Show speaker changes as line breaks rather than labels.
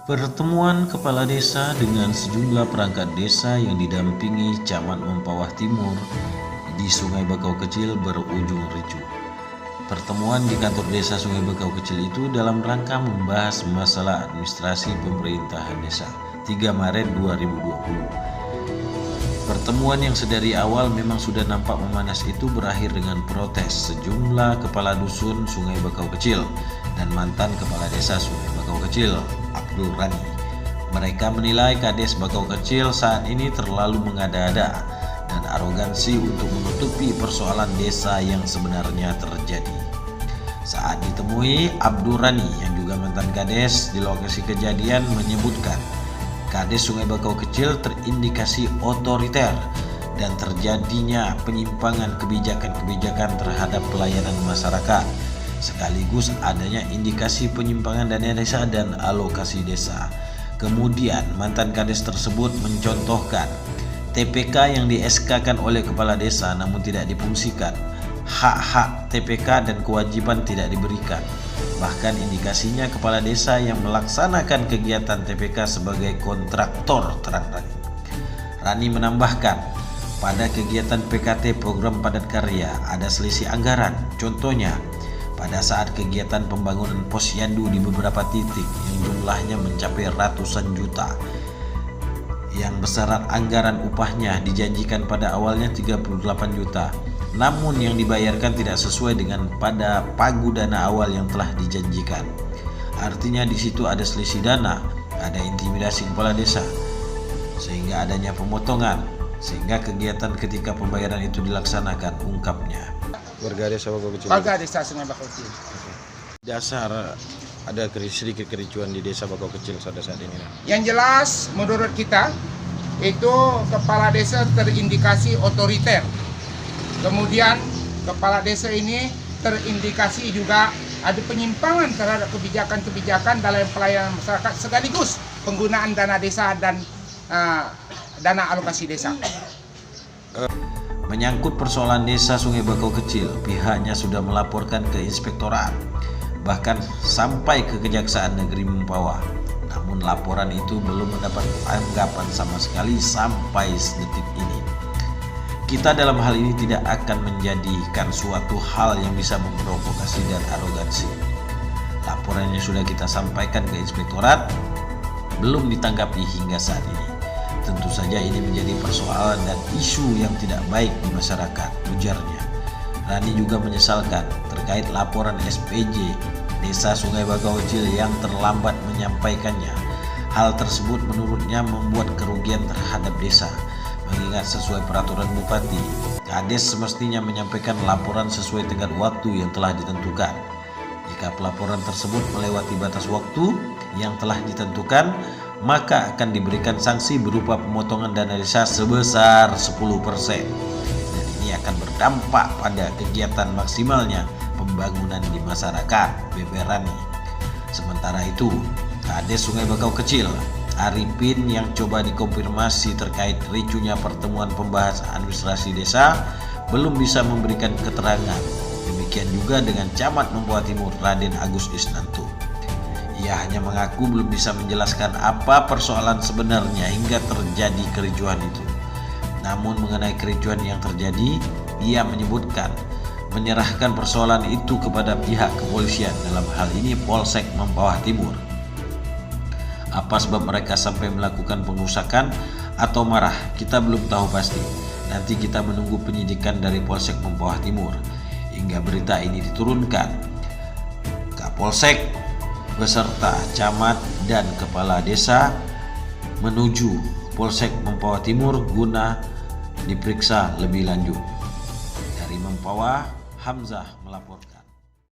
Pertemuan kepala desa dengan sejumlah perangkat desa yang didampingi Camat Mempawah Timur di Sungai Bakau Kecil berujung ricuh. Pertemuan di kantor desa Sungai Bakau Kecil itu dalam rangka membahas masalah administrasi pemerintahan desa 3 Maret 2020. Pertemuan yang sedari awal memang sudah nampak memanas itu berakhir dengan protes sejumlah kepala dusun Sungai Bakau Kecil dan mantan kepala desa Sungai Bakau Kecil, Abdul Rani. Mereka menilai Kades Bakau Kecil saat ini terlalu mengada-ada dan arogansi untuk menutupi persoalan desa yang sebenarnya terjadi. Saat ditemui, Abdul Rani yang juga mantan Kades di lokasi kejadian menyebutkan Kades Sungai Bakau Kecil terindikasi otoriter dan terjadinya penyimpangan kebijakan-kebijakan terhadap pelayanan masyarakat, sekaligus adanya indikasi penyimpangan dana desa dan alokasi desa. Kemudian mantan Kades tersebut mencontohkan TPK yang di-SK-kan oleh kepala desa namun tidak difungsikan, hak-hak TPK dan kewajiban tidak diberikan. Bahkan indikasinya kepala desa yang melaksanakan kegiatan TPK sebagai kontraktor terang-terangan. Rani menambahkan, pada kegiatan PKT program padat karya ada selisih anggaran. Contohnya, pada saat kegiatan pembangunan posyandu di beberapa titik yang jumlahnya mencapai ratusan juta, yang besaran anggaran upahnya dijanjikan pada awalnya 38 juta, namun yang dibayarkan tidak sesuai dengan pada pagu dana awal yang telah dijanjikan. Artinya di situ ada selisih dana, ada intimidasi kepala desa, sehingga adanya pemotongan, sehingga kegiatan ketika pembayaran itu dilaksanakan, ungkapnya.
Warga desa Bakau Kecil.
Warga desa Sungai Bakau Kecil.
Dasar ada sedikit kericuan di desa Bakau Kecil pada saat ini.
Yang jelas menurut kita itu kepala desa terindikasi otoriter. Kemudian kepala desa ini terindikasi juga ada penyimpangan terhadap kebijakan-kebijakan dalam pelayanan masyarakat sekaligus penggunaan dana desa dan dana alokasi desa.
Menyangkut persoalan desa Sungai Bakau Kecil, pihaknya sudah melaporkan ke inspektorat, bahkan sampai ke Kejaksaan Negeri Mempawah. Namun laporan itu belum mendapat tanggapan sama sekali sampai detik ini. Kita dalam hal ini tidak akan menjadikan suatu hal yang bisa memprovokasi dan arogansi. Laporan yang sudah kita sampaikan ke inspektorat belum ditanggapi hingga saat ini. Tentu saja ini menjadi persoalan dan isu yang tidak baik di masyarakat, ujarnya. Rani juga menyesalkan terkait laporan SPJ Desa Sungai Bakau Kecil yang terlambat menyampaikannya. Hal tersebut menurutnya membuat kerugian terhadap desa, mengingat sesuai peraturan Bupati, Kades semestinya menyampaikan laporan sesuai tenggat waktu yang telah ditentukan. Jika pelaporan tersebut melewati batas waktu yang telah ditentukan, maka akan diberikan sanksi berupa pemotongan dana desa sebesar 10%. Dan ini akan berdampak pada kegiatan maksimalnya pembangunan di masyarakat, beber Rani. Sementara itu, Kades Sungai Bakau Kecil, Arifin yang coba dikonfirmasi terkait ricuhnya pertemuan pembahas administrasi desa belum bisa memberikan keterangan. Demikian juga dengan Camat Mempawah Timur Raden Agus Isnanto. Ia hanya mengaku belum bisa menjelaskan apa persoalan sebenarnya hingga terjadi kericuhan itu. Namun mengenai kericuhan yang terjadi, ia menyebutkan menyerahkan persoalan itu kepada pihak kepolisian, dalam hal ini Polsek Mempawah Timur. Apa sebab mereka sampai melakukan pengerusakan atau marah, kita belum tahu pasti. Nanti kita menunggu penyidikan dari Polsek Mempawah Timur hingga berita ini diturunkan. Kapolsek beserta camat dan kepala desa menuju Polsek Mempawah Timur guna diperiksa lebih lanjut. Dari Mempawah, Hamzah melaporkan.